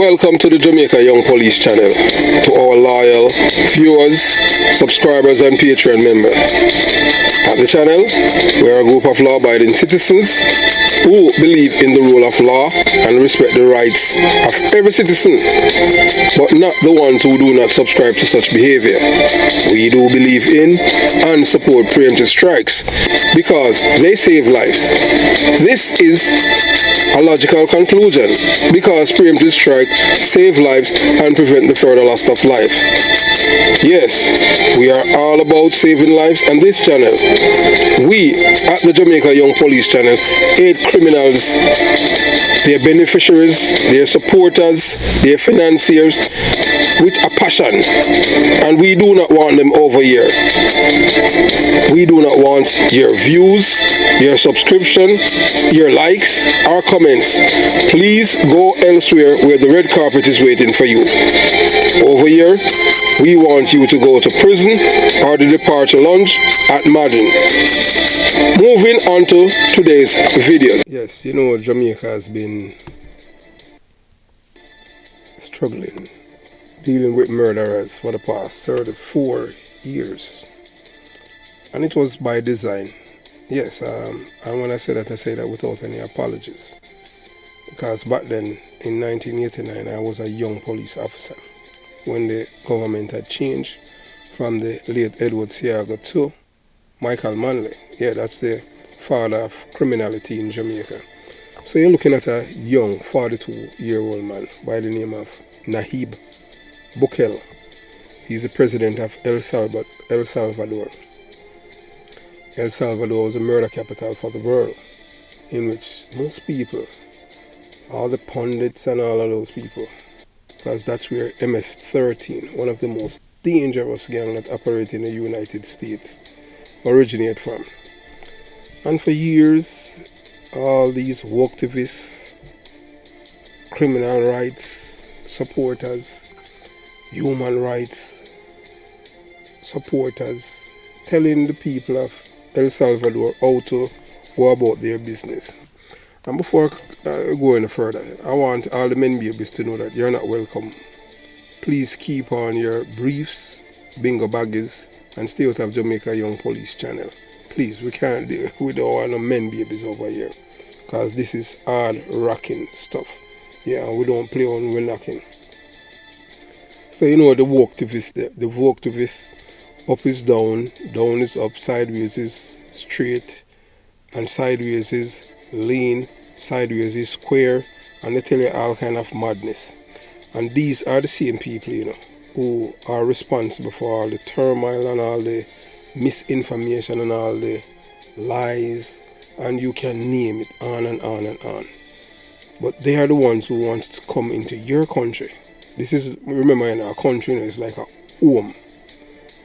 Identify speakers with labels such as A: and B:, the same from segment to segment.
A: Welcome to the Jamaica Young Police channel, to our loyal viewers, subscribers and Patreon members. At the channel, we are a group of law-abiding citizens who believe in the rule of law and respect the rights of every citizen, but not the ones who do not subscribe to such behavior. We do believe in and support preemptive strikes because they save lives. This is a logical conclusion because preemptive strike save lives and prevent the further loss of life. Yes, we are all about saving lives, and this channel, we at the Jamaica Young Police channel, aid criminals, their beneficiaries, their supporters, their financiers with a passion, and we do not want them over here. We do not want your views, your subscription, your likes, or comments. Please go elsewhere where the red carpet is waiting for you. Over here, we want you to go to prison or the departure lounge at Madden. Moving on to today's video. Yes, you know, Jamaica has been struggling, dealing with murderers for the past 34 years. And it was by design. Yes, and when I say that without any apologies. Because back then, in 1989, I was a young police officer when the government had changed from the late Edward Siaga to Michael Manley. Yeah, that's the father of criminality in Jamaica. So you're looking at a young 42-year-old man by the name of Nayib Bukele. He's the president of El Salvador. El Salvador was a murder capital for the world, in which most people, all the pundits and all of those people, because that's where MS-13, one of the most dangerous gangs that operate in the United States, originate from. And for years, all these activists, criminal rights supporters, human rights supporters, telling the people of El Salvador how to go about their business. And before I go any further, I want all the men babies to know that you're not welcome. Please keep on your briefs, bingo baggies, and stay out of Jamaica Young Police channel. Please, we don't want no men babies over here, because this is hard rocking stuff. Yeah, we don't play on we're knocking. So you know the activists, up is down, down is up, sideways is straight, and sideways is lean, sideways is square, and they tell you all kind of madness. And these are the same people, you know, who are responsible for all the turmoil and all the misinformation and all the lies, and you can name it on and on and on. But they are the ones who want to come into your country. This is, remember, in our country, you know, it's like a home.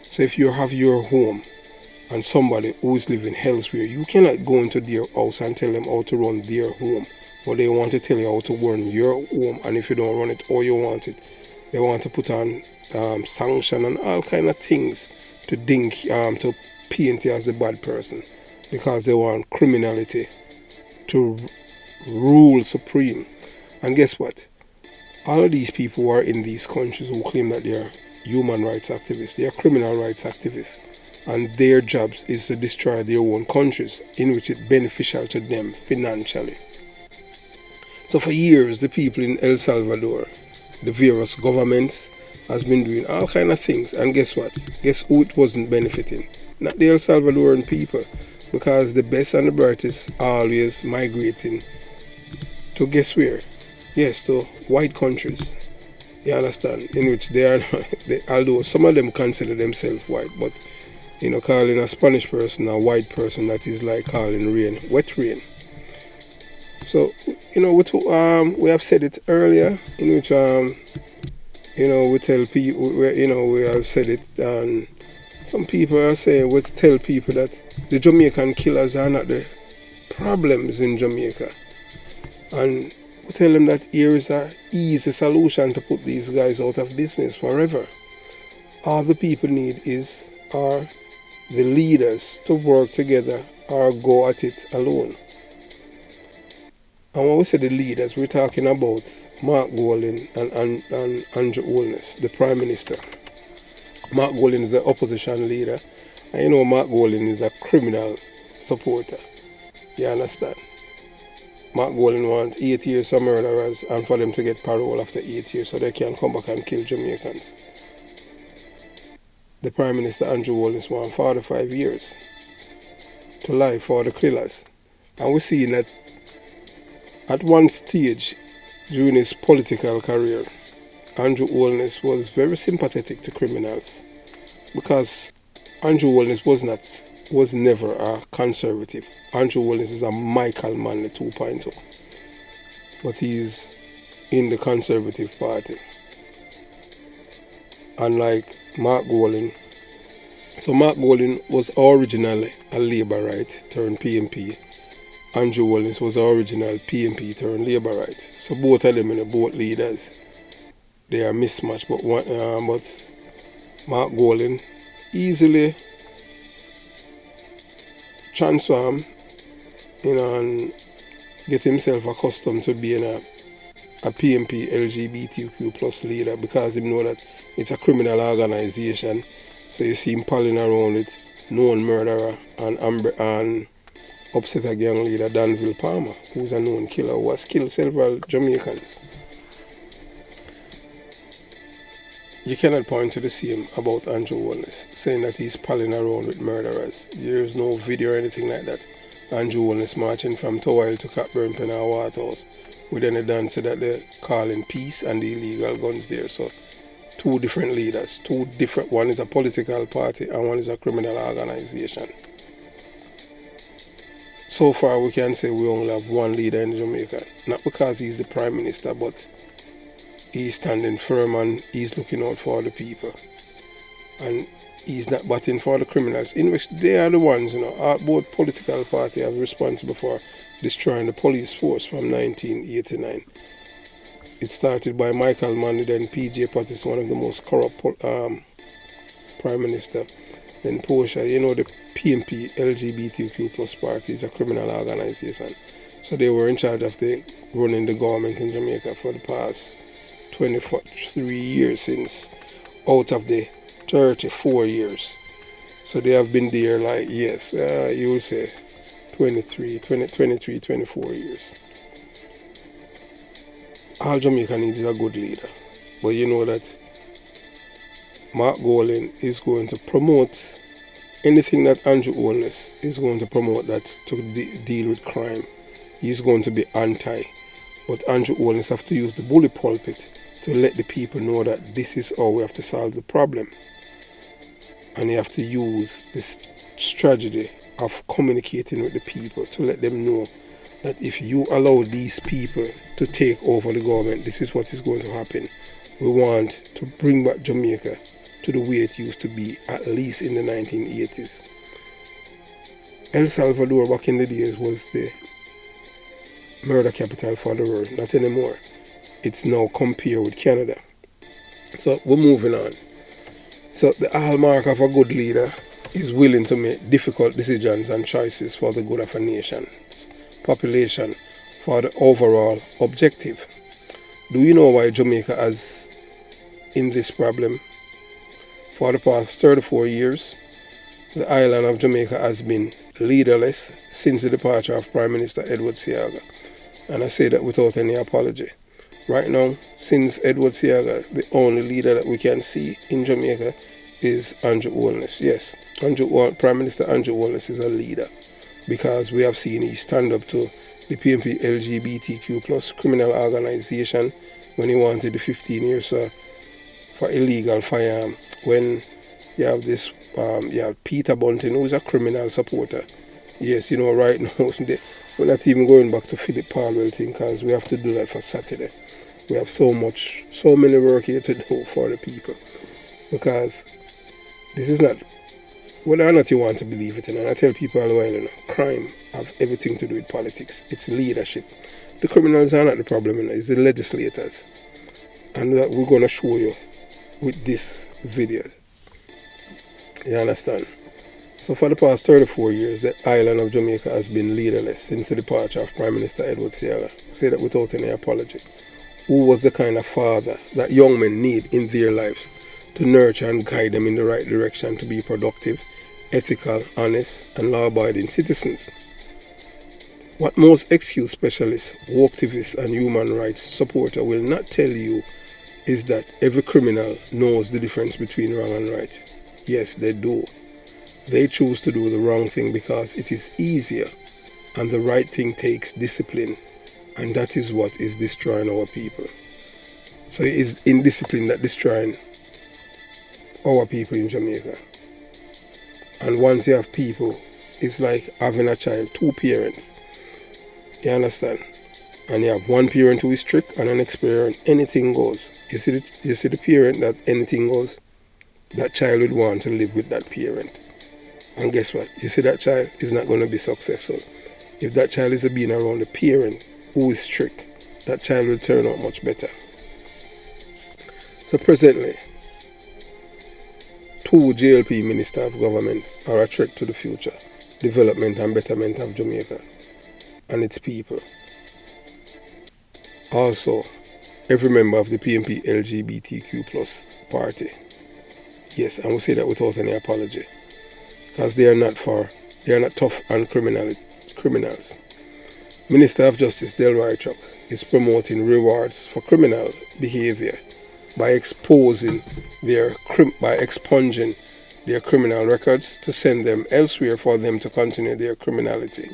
A: So if you have your home and somebody who is living elsewhere, you cannot go into their house and tell them how to run their home. But they want to tell you how to run your home, and if you don't run it how you want it, they want to put on sanction and all kind of things to to paint you as the bad person, because they want criminality to rule supreme. And guess what? All of these people who are in these countries who claim that they are human rights activists, they are criminal rights activists, and their jobs is to destroy their own countries in which it's beneficial to them financially. So for years, the people in El Salvador, the various governments, has been doing all kind of things, and guess what? Guess who it wasn't benefiting? Not the El Salvadoran people, because the best and the brightest are always migrating to guess where? Yes, to white countries. You understand? In which they are not, although some of them consider themselves white, but you know, calling a Spanish person a white person, that is like calling rain wet rain. So you know, we have said it earlier, in which you know, we tell people, you know, we have said it, and some people are saying, let's tell people that the Jamaican killers are not the problems in Jamaica, and we tell them that here is an easy solution to put these guys out of business forever. All the people need are the leaders to work together or go at it alone. And when we say the leaders, we're talking about Mark Golding and Andrew Holness, the Prime Minister. Mark Golding is the opposition leader. And you know Mark Golding is a criminal supporter. You understand? Mark Golding wants 8 years for murderers and for them to get parole after 8 years so they can come back and kill Jamaicans. The Prime Minister Andrew Holness wants 45 years to life for the killers. And we're seeing that at one stage during his political career, Andrew Holness was very sympathetic to criminals because Andrew Holness was never a conservative. Andrew Holness is a Michael Manley 2.0, but he's in the Conservative Party, unlike Mark Golding. So Mark Golding was originally a Labourite turned PMP. Andrew Holness was original PMP turned Labourite. So both of them, both leaders, they are mismatched. But Mark Golding easily transform, and get himself accustomed to being a PMP LGBTQ plus leader because he know that it's a criminal organization. So you see him palling around with known murderer and upset a gang leader Danville Palmer, who's a known killer who has killed several Jamaicans. You cannot point to the same about Andrew Holness, saying that he's palling around with murderers. There's no video or anything like that. Andrew Holness marching from Towile to Cockburn Pen or Waterhouse with any dancer that they're calling peace and the illegal guns there. So two different leaders, one is a political party and one is a criminal organization. So far we can say we only have one leader in Jamaica, not because he's the Prime Minister, but he's standing firm and he's looking out for the people. And he's not batting for the criminals, in which they are the ones, both political parties are responsible for destroying the police force from 1989. It started by Michael Manley, then PJ Pattis, one of the most corrupt Prime Minister. Then Portia, the PMP LGBTQ plus party is a criminal organization. So they were in charge of running the government in Jamaica for the past 23 years since out of the 34 years. So they have been there you will say 24 years. All Jamaica needs is a good leader. But you know that Mark Golding is going to promote anything that Andrew Holness is going to promote that to deal with crime. He's going to be anti. But Andrew Holness have to use the bully pulpit to let the people know that this is how we have to solve the problem. And you have to use this strategy of communicating with the people to let them know that if you allow these people to take over the government, this is what is going to happen. We want to bring back Jamaica to the way it used to be, at least in the 1980s. El Salvador back in the days was the murder capital for the world. Not anymore. It's now compared with Canada. So we're moving on. So the hallmark of a good leader is willing to make difficult decisions and choices for the good of a nation's population for the overall objective. Do you know why Jamaica is in this problem? For the past 34 years, the island of Jamaica has been leaderless since the departure of Prime Minister Edward Seaga. And I say that without any apology. Right now, since Edward Seaga, the only leader that we can see in Jamaica is Andrew Holness. Yes, Prime Minister Andrew Holness is a leader because we have seen he stand up to the PMP LGBTQ plus criminal organization when he wanted the 15 years for illegal firearm. When you have this, you have Peter Bunting, who is a criminal supporter. Yes, right now, we're not even going back to Philip Palwell thing because we have to do that for Saturday. We have so many work here to do for the people. Because this is not, whether or not you want to believe it, and I tell people all the while, crime have everything to do with politics. It's leadership. The criminals are not the problem, it's the legislators. And that we're going to show you with this video. You understand? So for the past 34 years, the island of Jamaica has been leaderless since the departure of Prime Minister Edward Seaga. I say that without any apology. who was the kind of father that young men need in their lives to nurture and guide them in the right direction to be productive, ethical, honest, and law-abiding citizens. What most excuse specialists, activists, and human rights supporters will not tell you is that every criminal knows the difference between wrong and right. Yes, they do. They choose to do the wrong thing because it is easier, and the right thing takes discipline, and that is what is destroying our people. So it is indiscipline that destroying our people in Jamaica. And once you have people, it's like having a child, two parents. You understand? And you have one parent who is strict and the next parent, anything goes. You see the parent that anything goes? That child would want to live with that parent. And guess what? You see that child is not going to be successful. If that child is being around a parent who is strict, that child will turn out much better. So presently, two JLP minister of governments are a threat to the future, development and betterment of Jamaica and its people. Also, every member of the PNP LGBTQ plus party. Yes, and we say that without any apology. Because they are not tough on criminals. Minister of Justice Delroy Chuck is promoting rewards for criminal behavior by expunging their criminal records to send them elsewhere for them to continue their criminality.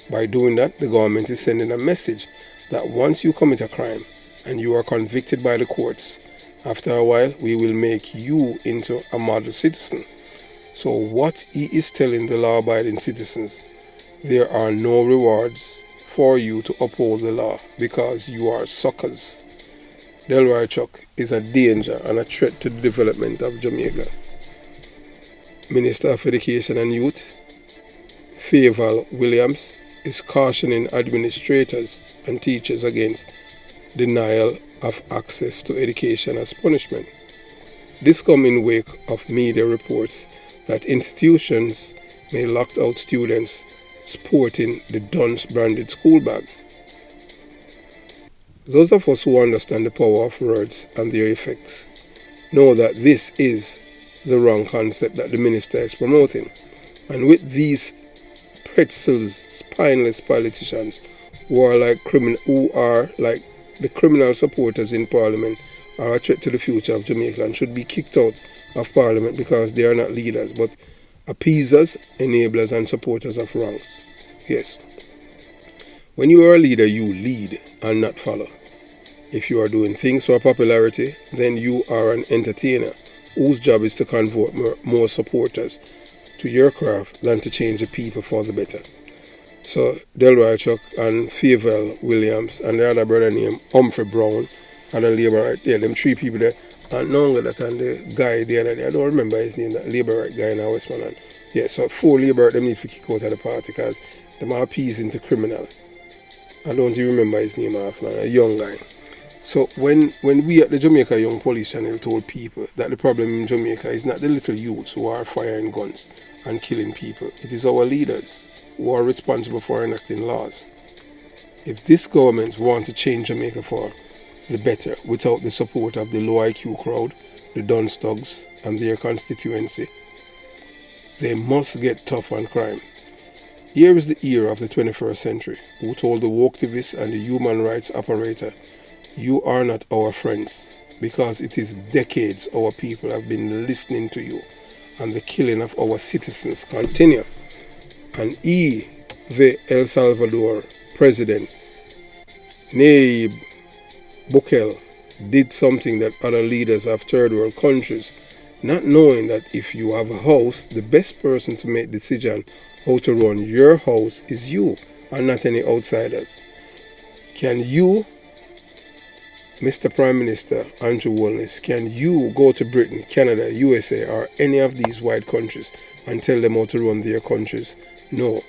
A: By doing that, the government is sending a message that once you commit a crime and you are convicted by the courts, after a while we will make you into a model citizen. So what he is telling the law-abiding citizens, there are no rewards for you to uphold the law because you are suckers. Delroy Chuck is a danger and a threat to the development of Jamaica. Minister of Education and Youth, Favour Williams, is cautioning administrators and teachers against denial of access to education as punishment. This comes in wake of media reports that institutions may lock out students sporting the Dunce branded school bag. Those of us who understand the power of words and their effects know that this is the wrong concept that the minister is promoting. And with these pretzels, spineless politicians who are like the criminal supporters in Parliament are a threat to the future of Jamaica and should be kicked out of Parliament because they are not leaders but appeasers, enablers and supporters of wrongs. Yes. When you are a leader, you lead and not follow. If you are doing things for popularity, then you are an entertainer whose job is to convert more supporters to your craft than to change the people for the better. So Delroy Chuck and Favour Williams and the other brother named Humphrey Brown and a Labour right there, them three people there, and no longer that and the guy the other day, I don't remember his name, that Labour right guy in our Westmoreland. Yeah, so 4 Labour them need to kick out of the party because them are appeasing to criminal. I don't even remember his name after, a young guy. So when we at the Jamaica Young Police Channel told people that the problem in Jamaica is not the little youths who are firing guns and killing people, it is our leaders who are responsible for enacting laws. If this government wants to change Jamaica for the better without the support of the low IQ crowd, the dunce thugs and their constituency, they must get tough on crime. Here is the ear of the 21st century who told the activists and the human rights operator, you are not our friends, because it is decades our people have been listening to you and the killing of our citizens continue. And he, the El Salvador president, Nayib Bukele, did something that other leaders of third world countries, not knowing that if you have a house, the best person to make decision how to run your house is you and not any outsiders. Can you, Mr. Prime Minister Andrew Holness, can you go to Britain, Canada, USA or any of these wide countries and tell them how to run their countries? No.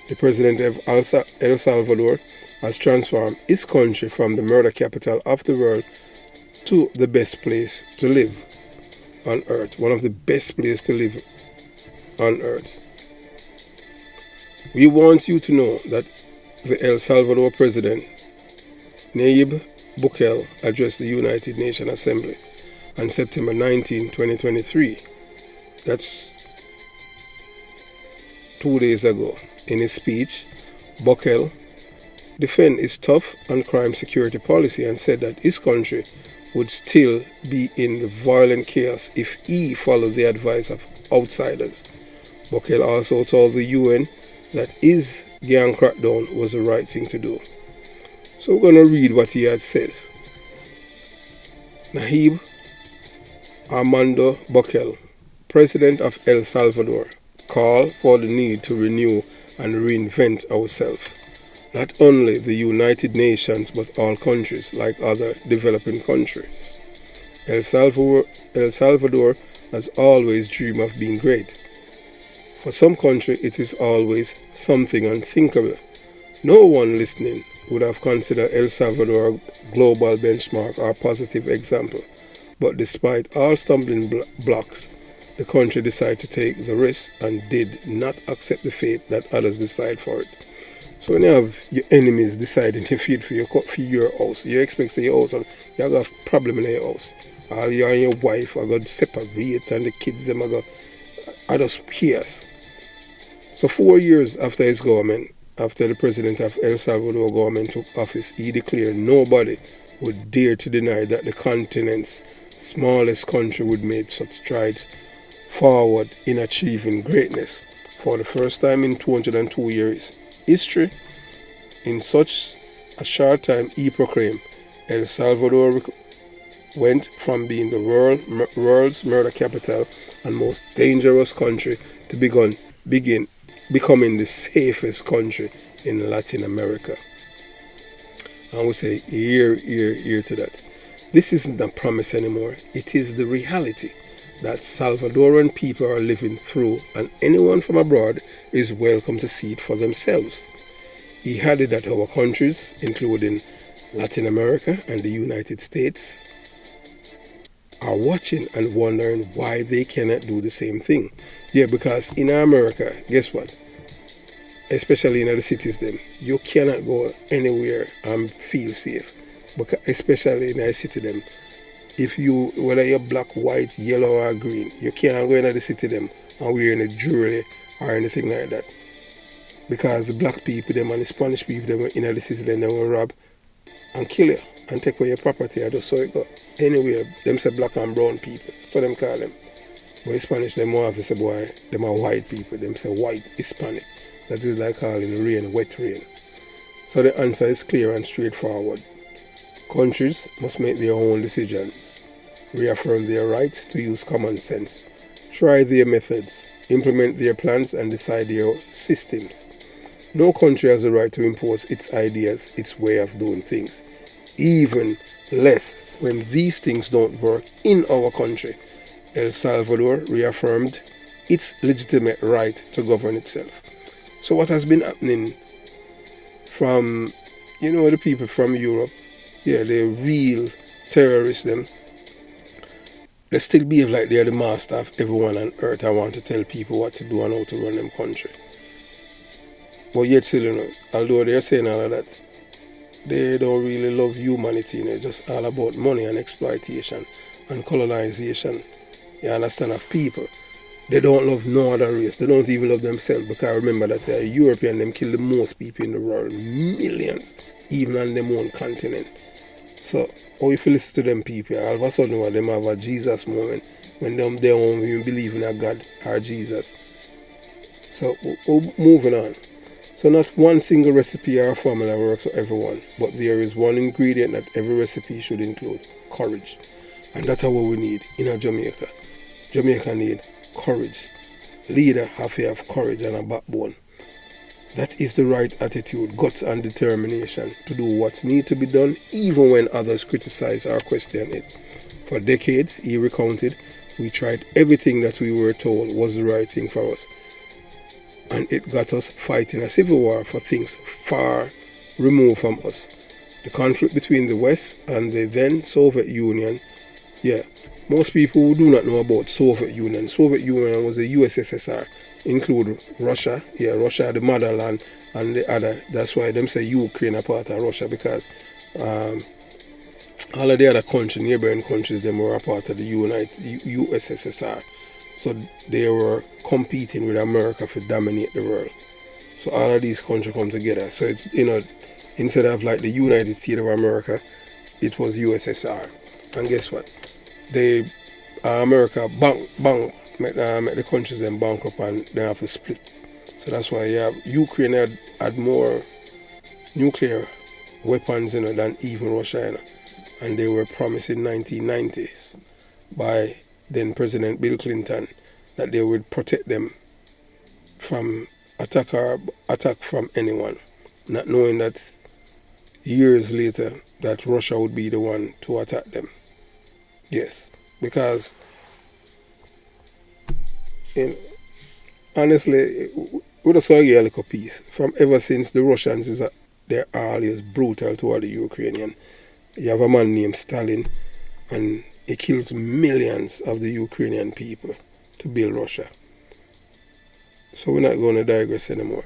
A: The president of El Salvador has transformed his country from the murder capital of the world to the best place to live on earth. One of the best places to live on earth. We want you to know that the El Salvador president, Nayib Bukele addressed the United Nations Assembly on September 19, 2023. That's 2 days ago. In his speech, Bukele defended his tough on crime security policy and said that his country would still be in the violent chaos if he followed the advice of outsiders. Bukele also told the UN that his gang crackdown was the right thing to do. So we're going to read what he had said. Nayib Armando Bukele, President of El Salvador, called for the need to renew and reinvent ourselves. Not only the United Nations, but all countries like other developing countries. El Salvador has always dreamed of being great. For some country, it is always something unthinkable. No one listening would have considered El Salvador a global benchmark or positive example. But despite all stumbling blocks, the country decided to take the risk and did not accept the fate that others decide for it. So when you have your enemies deciding to feed for your house, you expect to your house and you have a problem in your house. All you and your wife are going to separate and the kids them are going to just pierce. So 4 years after his government, after the president of El Salvador government took office, he declared nobody would dare to deny that the continent's smallest country would make such strides forward in achieving greatness. For the first time in 202 years history, in such a short time, he proclaimed El Salvador went from being the world's murder capital and most dangerous country to begin becoming the safest country in Latin America. And we say, here to that. This isn't a promise anymore. It is the reality that Salvadoran people are living through, and anyone from abroad is welcome to see it for themselves. He added that our countries, including Latin America and the United States, are watching and wondering why they cannot do the same thing. Yeah, because in America, guess what? Especially in the cities, you cannot go anywhere and feel safe. Because especially in the city, if you, whether you're black, white, yellow or green, you can't go into the city and wear any jewelry or anything like that. Because the black people and the Spanish people in the city, they will rob and kill you and take away your property. I just saw it go anywhere. Them say black and brown people, so them call them. But in Spanish, them more have to say, boy, them are white people. Them say white Hispanic. That is like calling rain wet rain. So the answer is clear and straightforward. Countries must make their own decisions, reaffirm their rights to use common sense, try their methods, implement their plans and decide their systems. No country has the right to impose its ideas, its way of doing things, even less when these things don't work in our country. El Salvador reaffirmed its legitimate right to govern itself. So what has been happening from, the people from Europe, yeah, the real terrorists, they still behave like they're the master of everyone on earth and want to tell people what to do and how to run them country. But yet still, although they're saying all of that, they don't really love humanity. It's just all about money and exploitation and colonization, you understand, of people. They don't love no other race. They don't even love themselves, because remember that European, them kill the most people in the world, millions, even on their own continent. So, if you listen to them people, all of a sudden them have a Jesus moment when they don't even believe in a God or Jesus. So, moving on. So not one single recipe or formula works for everyone, but there is one ingredient that every recipe should include: courage. And that's what we need in a Jamaica. Jamaica need courage. Leader have to have courage and a backbone. That is the right attitude, guts and determination to do what's need to be done, even when others criticize or question it. For decades, he recounted, we tried everything that we were told was the right thing for us. And it got us fighting a civil war for things far removed from us. The conflict between the West and the then Soviet Union, most people do not know about Soviet Union. Soviet Union was the USSR, include Russia, Russia the motherland, and the other. That's why them say Ukraine a part of Russia, because Um, all of the other countries, neighboring countries, them were a part of the USSR. So they were competing with America to dominate the world. So all of these countries come together. So it's, instead of like the United States of America, it was USSR. And guess what? They America make the countries then bankrupt and they have to split. So that's why you have Ukraine had more nuclear weapons, than even Russia, and they were promised in 1990s by then President Bill Clinton that they would protect them from attack from anyone, not knowing that years later that Russia would be the one to attack them. Yes, because in, honestly, we just saw a little piece from ever since the Russians they're always brutal toward the Ukrainian. You have a man named Stalin, and he killed millions of the Ukrainian people to build Russia. So we're not going to digress anymore.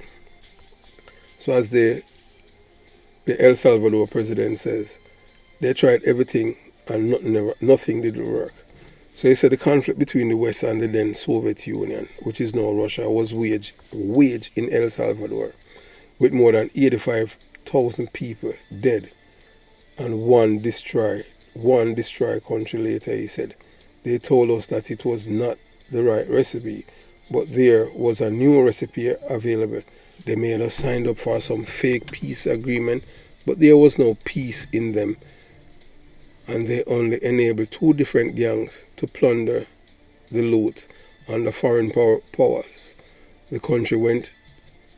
A: So as the El Salvador president says, they tried everything and nothing didn't work. So he said the conflict between the West and the then Soviet Union, which is now Russia, was waged in El Salvador, with more than 85,000 people dead and one destroyed country later. He said they told us that it was not the right recipe, but there was a new recipe available. They made us sign up for some fake peace agreement, but there was no peace in them, and they only enabled two different gangs to plunder the loot under foreign powers. The country went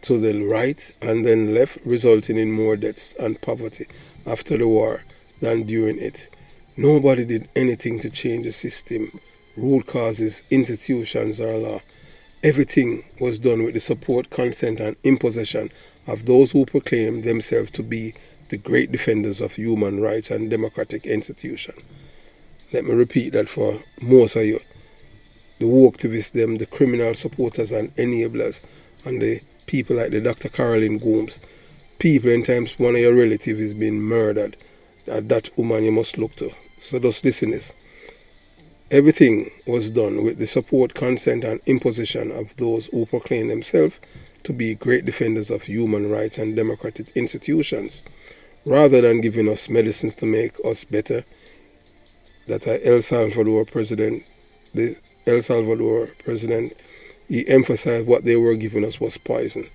A: to the right and then left, resulting in more deaths and poverty after the war than during it. Nobody did anything to change the system, root causes, institutions, or law. Everything was done with the support, consent, and imposition of those who proclaim themselves to be the great defenders of human rights and democratic institutions. Let me repeat that for most of you. The woke-activists, them, the criminal supporters and enablers, and the people like the Dr. Caroline Gooms. People in times one of your relatives is being murdered. That woman you must look to. So just listen this. Everything was done with the support, consent, and imposition of those who proclaim themselves to be great defenders of human rights and democratic institutions. Rather than giving us medicines to make us better, the El Salvador president, he emphasized what they were giving us was poison.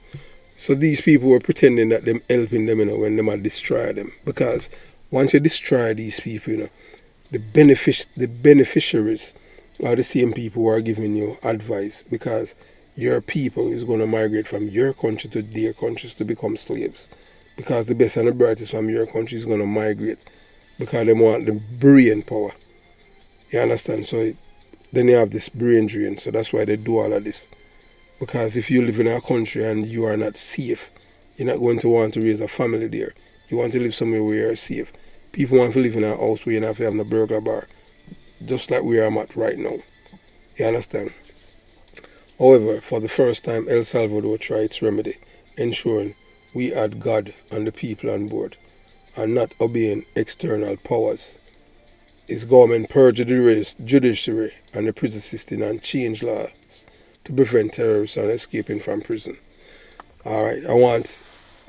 A: So these people were pretending that them helping them, when they might destroy them. Because once you destroy these people, the beneficiaries are the same people who are giving you advice, because your people is going to migrate from your country to their countries to become slaves. Because the best and the brightest from your country is going to migrate because they want the brain power. You understand? So then you have this brain drain. So that's why they do all of this. Because if you live in a country and you are not safe, you're not going to want to raise a family there. You want to live somewhere where you're safe. People want to live in a house where you don't have to have a burglar bar. Just like we are at right now. You understand? However, for the first time, El Salvador tried its remedy, ensuring we had God and the people on board, and not obeying external powers. Its government purged the judiciary and the prison system and changed laws to prevent terrorists from escaping from prison. Alright, I want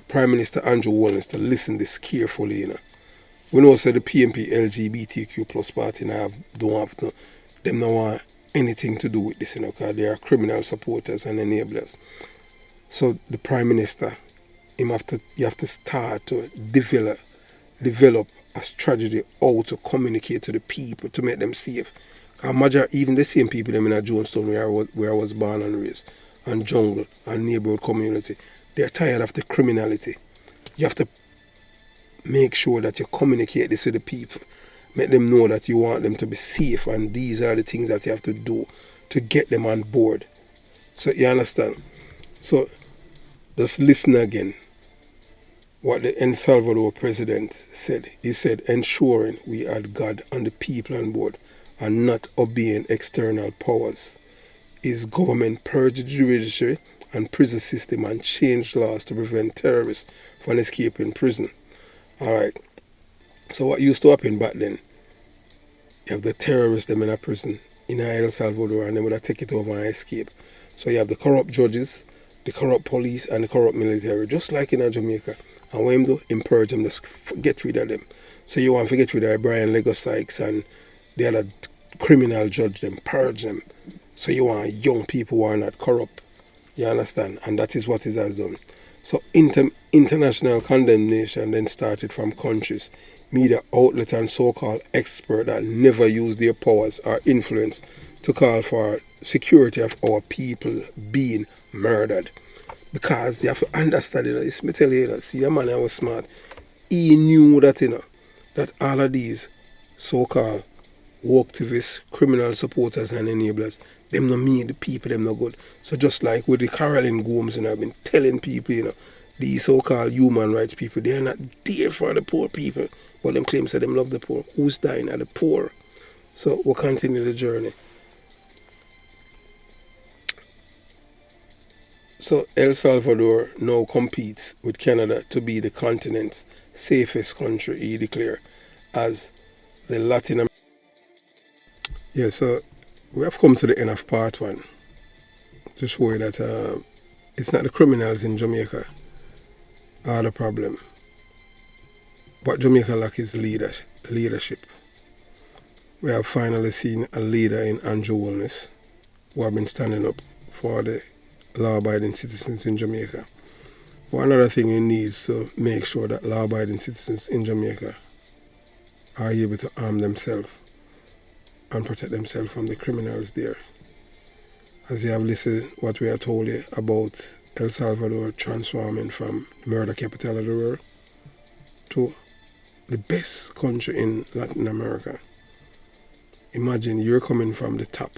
A: Prime Minister Andrew Holness to listen this carefully, We know the PMP LGBTQ plus party don't want anything to do with this, because they are criminal supporters and enablers. So the Prime Minister, you have to start to develop a strategy how to communicate to the people to make them safe. Imagine even the same people in Jonestown where I was born and raised, and jungle and neighborhood community, they're tired of the criminality. You have to make sure that you communicate this to the people. Make them know that you want them to be safe, and these are the things that you have to do to get them on board. So you understand? So just listen again. What the El Salvador president said. He said, ensuring we had God and the people on board and not obeying external powers. His government purged the judiciary and prison system and changed laws to prevent terrorists from escaping prison. Alright. So what used to happen back then, you have the terrorists them in a prison in El Salvador, and they would have take it over and escape. So you have the corrupt judges, the corrupt police, and the corrupt military, just like in Jamaica. And when him do, him purge them, just get rid of them. So you want to get rid of Brian Lego Sykes and the other criminal judge them, purge them. So you want young people who are not corrupt. You understand? And that is what it has done. So international condemnation then started from countries, media outlets and so-called experts that never use their powers or influence to call for security of our people being murdered. Because you have to understand it. Let me tell you, see, a man I was smart. He knew that, that all of these so-called activists, criminal supporters and enablers, them no mean the people, them no good. So just like with the Caroline Gomes, I've been telling people, these so-called human rights people, they're not there for the poor people, but them claim that them love the poor. Who's dying are the poor? So we'll continue the journey. So El Salvador now competes with Canada to be the continent's safest country, he declared, as the Latin America. Yeah, so we have come to the end of part one to show you that it's not the criminals in Jamaica are the problem. What Jamaica lacks is leadership. We have finally seen a leader in Andrew Holness who have been standing up for the law-abiding citizens in Jamaica. But another thing he needs to make sure that law-abiding citizens in Jamaica are able to arm themselves and protect themselves from the criminals there. As you have listened what we have told you about El Salvador transforming from the murder capital of the world to the best country in Latin America. Imagine you're coming from the top,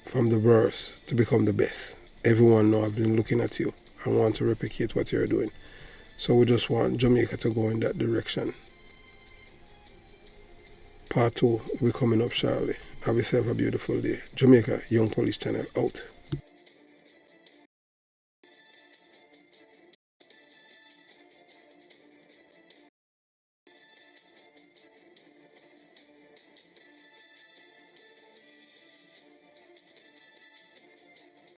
A: from the worst to become the best. Everyone now have been looking at you and want to replicate what you're doing. So we just want Jamaica to go in that direction. Part 2 will be coming up shortly. Have yourself a beautiful day. Jamaica Young Police Channel out.